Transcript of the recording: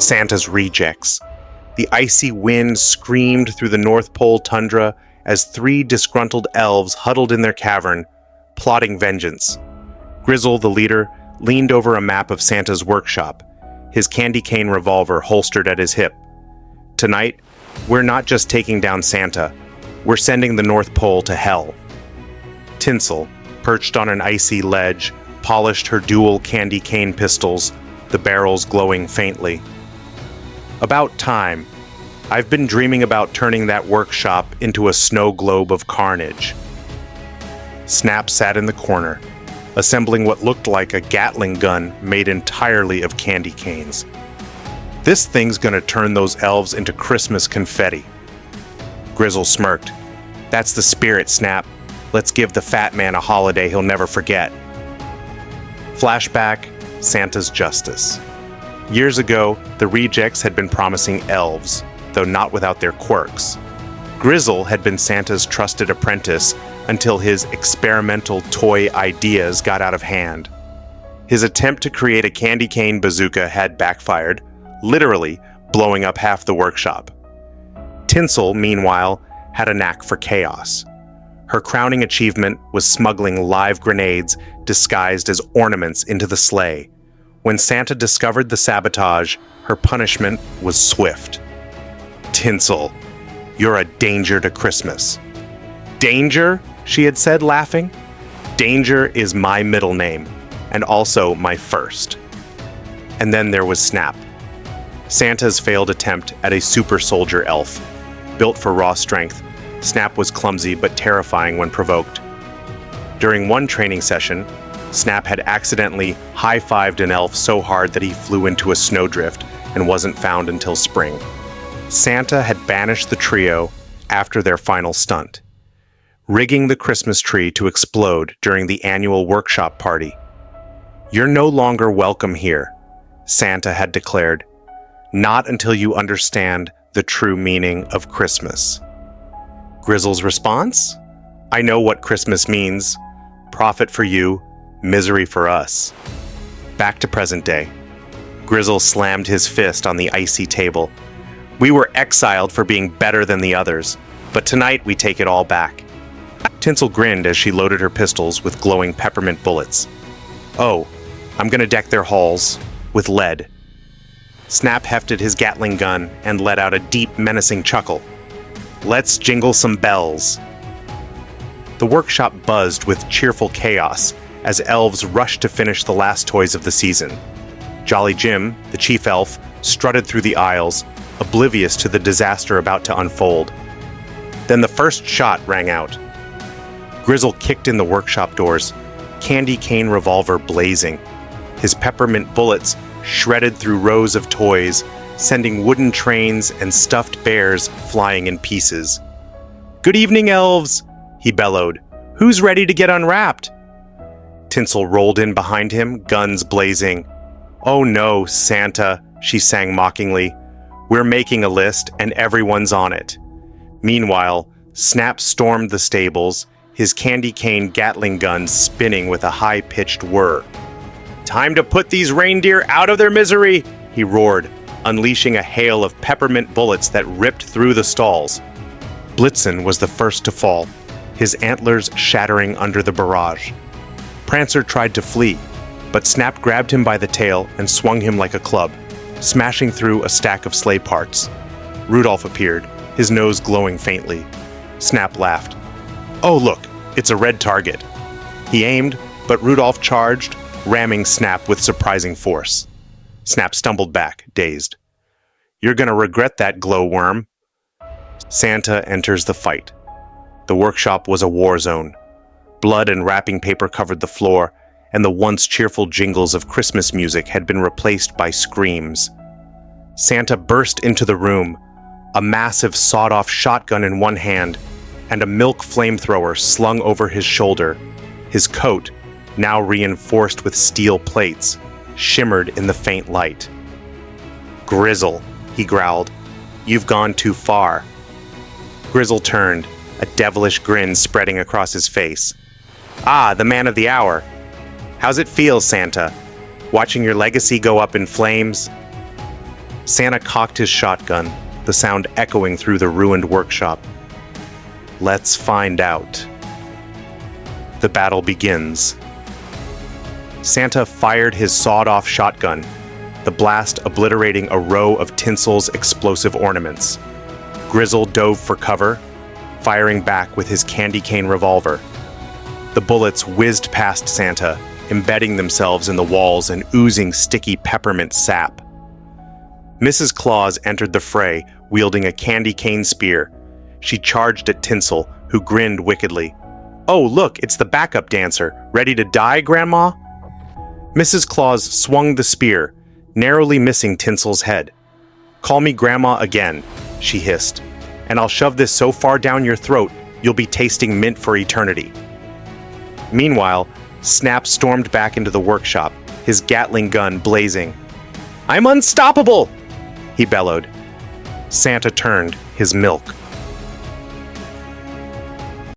Santa's rejects. The icy wind screamed through the North Pole tundra as 3 disgruntled elves huddled in their cavern, plotting vengeance. Grizzle, the leader, leaned over a map of Santa's workshop, his candy cane revolver holstered at his hip. Tonight, we're not just taking down Santa, we're sending the North Pole to hell. Tinsel, perched on an icy ledge, polished her dual candy cane pistols, the barrels glowing faintly. About time. I've been dreaming about turning that workshop into a snow globe of carnage. Snap sat in the corner, assembling what looked like a gatling gun made entirely of candy canes. This thing's gonna turn those elves into Christmas confetti. Grizzle smirked. That's the spirit, Snap. Let's give the fat man a holiday he'll never forget. Flashback, Santa's justice. Years ago, the rejects had been promising elves, though not without their quirks. Grizzle had been Santa's trusted apprentice until his experimental toy ideas got out of hand. His attempt to create a candy cane bazooka had backfired, literally blowing up half the workshop. Tinsel, meanwhile, had a knack for chaos. Her crowning achievement was smuggling live grenades disguised as ornaments into the sleigh. When Santa discovered the sabotage, her punishment was swift. Tinsel, you're a danger to Christmas. Danger? She had said, laughing. Danger is my middle name, and also my first. And then there was Snap, Santa's failed attempt at a super soldier elf. Built for raw strength, Snap was clumsy but terrifying when provoked. During one training session, Snap had accidentally high-fived an elf so hard that he flew into a snowdrift and wasn't found until spring. Santa had banished the trio after their final stunt, rigging the Christmas tree to explode during the annual workshop party. "You're no longer welcome here," Santa had declared. "Not until you understand the true meaning of Christmas." Grizzle's response? "I know what Christmas means. Profit for you, misery for us." Back to present day. Grizzle slammed his fist on the icy table. "We were exiled for being better than the others, but tonight we take it all back." Tinsel grinned as she loaded her pistols with glowing peppermint bullets. "Oh, I'm gonna deck their hulls with lead." Snap hefted his gatling gun and let out a deep, menacing chuckle. "Let's jingle some bells." The workshop buzzed with cheerful chaos as elves rushed to finish the last toys of the season. Jolly Jim, the chief elf, strutted through the aisles, oblivious to the disaster about to unfold. Then the first shot rang out. Grizzle kicked in the workshop doors, candy cane revolver blazing. His peppermint bullets shredded through rows of toys, sending wooden trains and stuffed bears flying in pieces. "Good evening, elves!" he bellowed. "Who's ready to get unwrapped?" Tinsel rolled in behind him, guns blazing. "Oh no, Santa," she sang mockingly. "We're making a list, and everyone's on it." Meanwhile, Snap stormed the stables, his candy cane gatling gun spinning with a high-pitched whir. "Time to put these reindeer out of their misery!" he roared, unleashing a hail of peppermint bullets that ripped through the stalls. Blitzen was the first to fall, his antlers shattering under the barrage. Prancer tried to flee, but Snap grabbed him by the tail and swung him like a club, smashing through a stack of sleigh parts. Rudolph appeared, his nose glowing faintly. Snap laughed. "Oh look, it's a red target." He aimed, but Rudolph charged, ramming Snap with surprising force. Snap stumbled back, dazed. "You're gonna regret that, glowworm." Santa enters the fight. The workshop was a war zone. Blood and wrapping paper covered the floor, and the once cheerful jingles of Christmas music had been replaced by screams. Santa burst into the room, a massive sawed-off shotgun in one hand and a milk flamethrower slung over his shoulder. His coat, now reinforced with steel plates, shimmered in the faint light. "Grizzle," he growled, "you've gone too far." Grizzle turned, a devilish grin spreading across his face. "Ah, the man of the hour. How's it feel, Santa? Watching your legacy go up in flames?" Santa cocked his shotgun, the sound echoing through the ruined workshop. "Let's find out." The battle begins. Santa fired his sawed-off shotgun, the blast obliterating a row of Tinsel's explosive ornaments. Grizzle dove for cover, firing back with his candy cane revolver. The bullets whizzed past Santa, embedding themselves in the walls and oozing sticky peppermint sap. Mrs. Claus entered the fray, wielding a candy cane spear. She charged at Tinsel, who grinned wickedly. "Oh, look, it's the backup dancer. Ready to die, Grandma?" Mrs. Claus swung the spear, narrowly missing Tinsel's head. "Call me Grandma again," she hissed, "and I'll shove this so far down your throat, you'll be tasting mint for eternity." Meanwhile, Snap stormed back into the workshop, his gatling gun blazing. "I'm unstoppable!" he bellowed. Santa turned, his milk